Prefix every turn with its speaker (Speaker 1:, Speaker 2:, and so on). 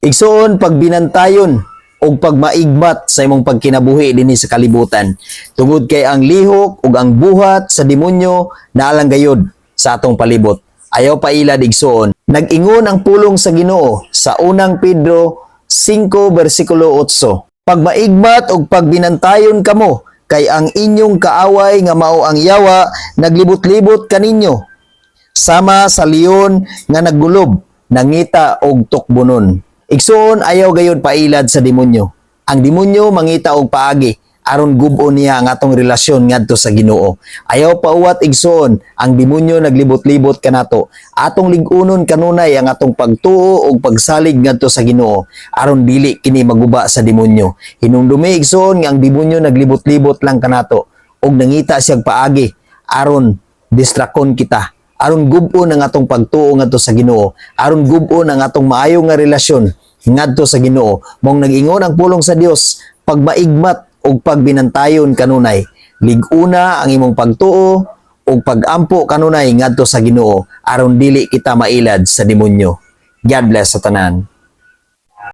Speaker 1: Igsoon pagbinantayon o pagmaigmat sa imong pagkinabuhi dinhi sa kalibutan. Tungod kay ang lihok ug ang buhat sa demonyo naalang gayud sa atong palibot. Ayaw pailad igsoon. Nag-ingon ang pulong sa Ginoo sa unang Pedro 5 versikulo 8. Pagmaigmat og pagbinantayon kamo kay ang inyong kaaway nga mao ang yawa naglibot-libot kaninyo sama sa leon nga naggulob nangita og tukbonon. Igsoon ayaw gayud pailad sa demonyo. Ang demonyo mangita og paagi aron gub-on niya ang atong relasyon ngadto sa Ginoo. Ayaw pauwat igsoon ang demonyo naglibot-libot kanato. Atong lig-unon kanunay ang atong pagtuo og pagsalig ngadto sa Ginoo aron dili kini maguba sa demonyo. Hinumdumi igsoon nga ang demonyo naglibot-libot lang kanato og nangita siyang paagi aron distrakon kita. Aron gub-on ang atong pagtuo ngadto sa Ginoo, aron gub-on ang atong maayo nga relasyon ngadto sa Ginoo. Mong nag-ingon ang pulong sa Dios, pagmaigmat ug pagbinantayon kanunay. Lig-una ang imong pagtuo ug pag-ampo kanunay ngadto sa Ginoo aron dili kita mailad sa demonyo. God bless sa tanan.